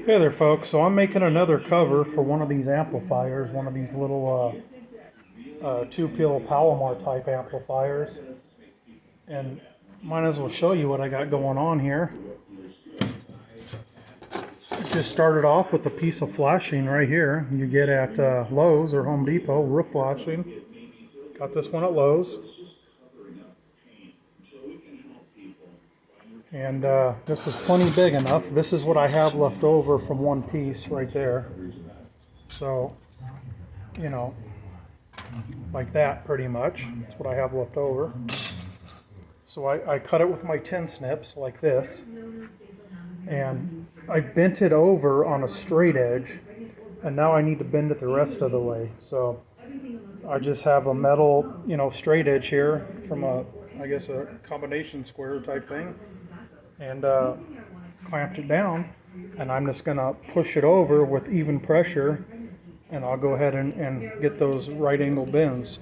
Hey there folks, so I'm making another cover for one of these amplifiers, one of these little two-pill Palomar type amplifiers, and might as well show you what I got going on here. Just started off with a piece of flashing right here you get at Lowe's or Home Depot, roof flashing. Got this one at Lowe's. And this is plenty big enough. This is what I have left over from one piece right there. So, you know, like that pretty much. That's what I have left over. So I cut it with my tin snips like this. And I bent it over on a straight edge. And now I need to bend it the rest of the way. So I just have a metal, straight edge here from I guess a combination square type thing. And clamped it down, and I'm just gonna push it over with even pressure, and I'll go ahead and get those right angle bends.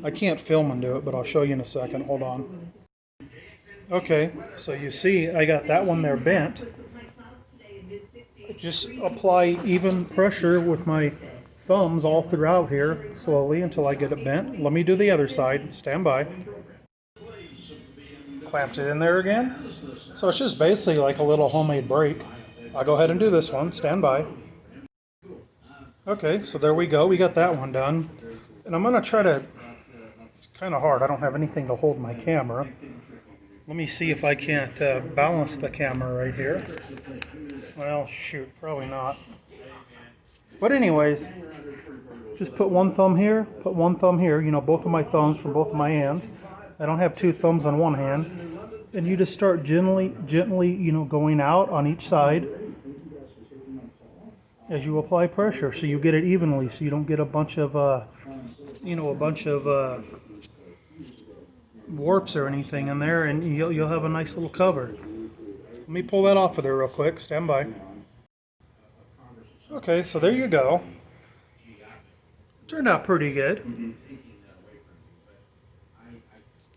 I can't film and do it, but I'll show you in a second. Hold on. Okay, so you see I got that one there bent. Just apply even pressure with my thumbs all throughout here slowly until I get it bent. Let me do the other side. Stand by. Clamped it in there again. So it's just basically like a little homemade brake. I'll go ahead and do this one. Stand by. Okay, so there we go. We got that one done. And I'm going to try to... It's kind of hard. I don't have anything to hold my camera. Let me see if I can't balance the camera right here. Well, shoot, probably not. But anyways, just put one thumb here, put one thumb here. Both of my thumbs from both of my hands. I don't have two thumbs on one hand. And you just start gently, going out on each side as you apply pressure, so you get it evenly, so you don't get a bunch of, warps or anything in there, and you'll have a nice little cover. Let me pull that off of there real quick. Stand by. Okay, so there you go. Turned out pretty good.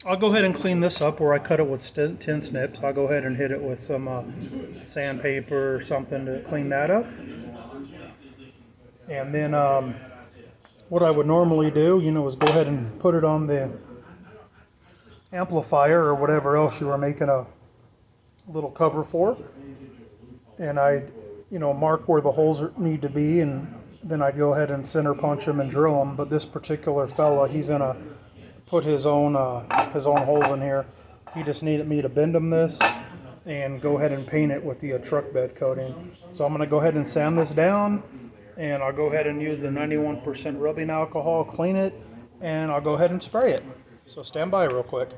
I'll go ahead and clean this up where I cut it with tin snips. I'll go ahead and hit it with some sandpaper or something to clean that up. And then what I would normally do, is go ahead and put it on the amplifier or whatever else you were making a little cover for. And I'd, mark where the holes need to be, and then I'd go ahead and center punch them and drill them. But this particular fella, he's in a... put his own holes in here. He just needed me to bend him this and go ahead and paint it with the truck bed coating. So I'm going to go ahead and sand this down, and I'll go ahead and use the 91% rubbing alcohol, clean it, and I'll go ahead and spray it. So stand by real quick.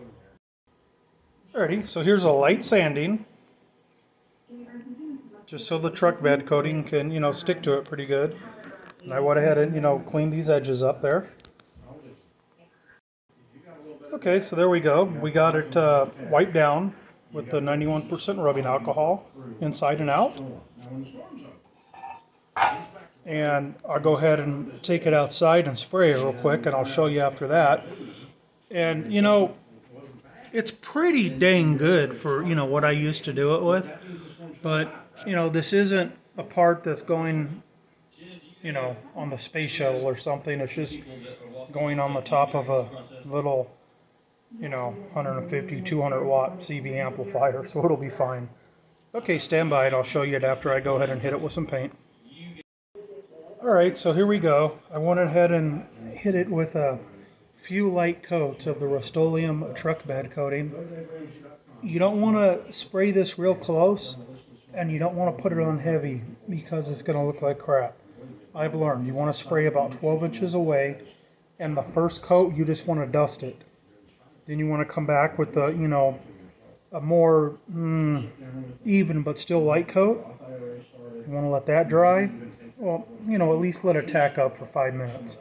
Alrighty, so here's a light sanding, just so the truck bed coating can, stick to it pretty good. And I went ahead and, cleaned these edges up there. Okay, so there we go. We got it wiped down with the 91% rubbing alcohol inside and out. And I'll go ahead and take it outside and spray it real quick, and I'll show you after that. And, it's pretty dang good for, what I used to do it with. But, this isn't a part that's going, on the space shuttle or something. It's just going on the top of a little... 150, 200 watt CV amplifier, so it'll be fine. Okay, stand by it. I'll show you it after I go ahead and hit it with some paint. Alright, so here we go. I went ahead and hit it with a few light coats of the Rust-Oleum truck bed coating. You don't want to spray this real close, and you don't want to put it on heavy because it's going to look like crap. I've learned you want to spray about 12 inches away, and the first coat you just want to dust it. Then you want to come back with a, a more even but still light coat. You want to let that dry. Well, at least let it tack up for 5 minutes,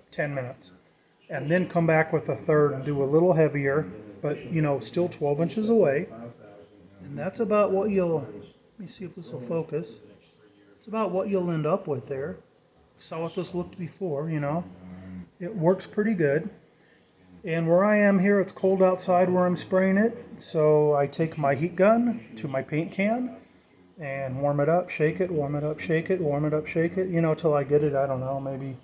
10 minutes. And then come back with a third and do a little heavier, but, still 12 inches away. And that's about what you'll, let me see if this will focus. It's about what you'll end up with there. Saw what this looked before, It works pretty good. And where I am here, it's cold outside where I'm spraying it, so I take my heat gun to my paint can, and warm it up, shake it, warm it up, shake it, warm it up, shake it, you know, till I get it, I don't know, maybe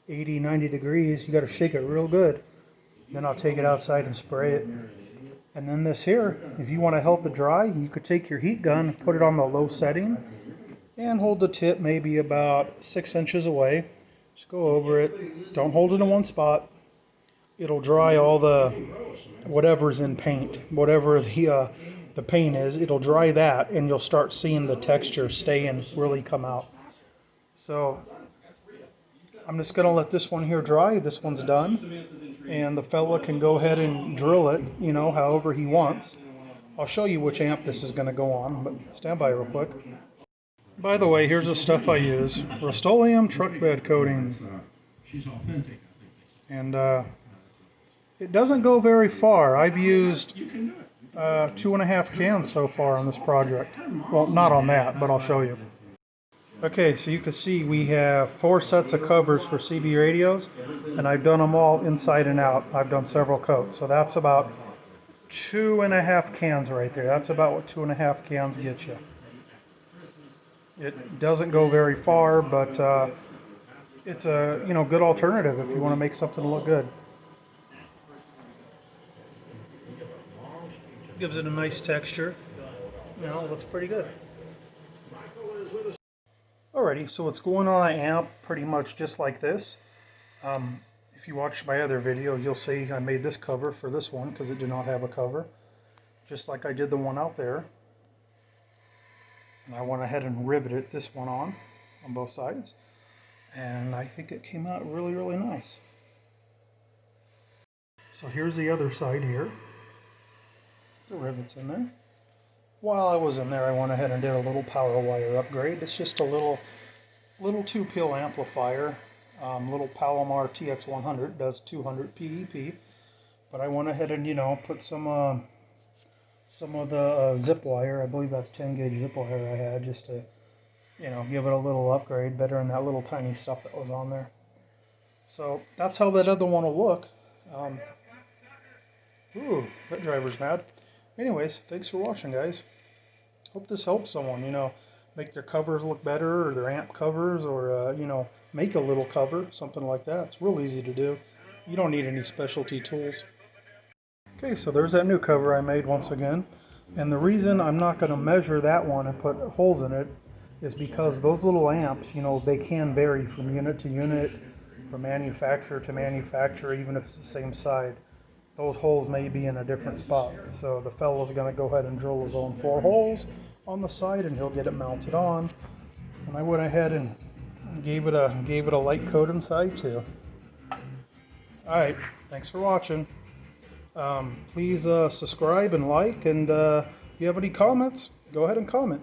80, 90 degrees. You got to shake it real good. Then I'll take it outside and spray it. And then this here, if you want to help it dry, you could take your heat gun, put it on the low setting, and hold the tip maybe about 6 inches away. Just go over it. Don't hold it in one spot. It'll dry all the whatever's in paint, whatever the paint is. It'll dry that, and you'll start seeing the texture stay and really come out. So I'm just going to let this one here dry. This one's done. And the fella can go ahead and drill it, you know, however he wants. I'll show you which amp this is going to go on, but stand by real quick. By the way, here's the stuff I use. Rust-Oleum truck bed coating. And it doesn't go very far. I've used 2.5 cans so far on this project. Well, not on that, but I'll show you. Okay, so you can see we have 4 sets of covers for CB radios, and I've done them all inside and out. I've done several coats, so that's about 2.5 cans right there. That's about what 2.5 cans get you. It doesn't go very far, but it's a good alternative if you want to make something look good. Gives it a nice texture. You know, it looks pretty good. Alrighty, so it's going on an amp pretty much just like this. If you watch my other video, you'll see I made this cover for this one because it did not have a cover, just like I did the one out there. And I went ahead and riveted this one on both sides, and I think it came out really, really nice. So here's the other side here. The rivets in there. While I was in there, I went ahead and did a little power wire upgrade. It's just a little 2-pil amplifier, little Palomar TX100, does 200 PEP. But I went ahead and, you know, put some of the zip wire. I believe that's 10 gauge zip wire I had, just to, you know, give it a little upgrade, better than that little tiny stuff that was on there. So that's how that other one will look. Ooh, that driver's mad. Anyways, thanks for watching, guys. Hope this helps someone, you know, make their covers look better, or their amp covers, or, you know, make a little cover, something like that. It's real easy to do. You don't need any specialty tools. Okay, so there's that new cover I made once again. And the reason I'm not going to measure that one and put holes in it is because those little amps, you know, they can vary from unit to unit, from manufacturer to manufacturer, even if it's the same side. Those holes may be in a different spot. So the fellow's going to go ahead and drill his own 4 holes on the side, and he'll get it mounted on. And I went ahead and gave it a light coat inside too. Alright, thanks for watching. Please subscribe and like, and if you have any comments, go ahead and comment.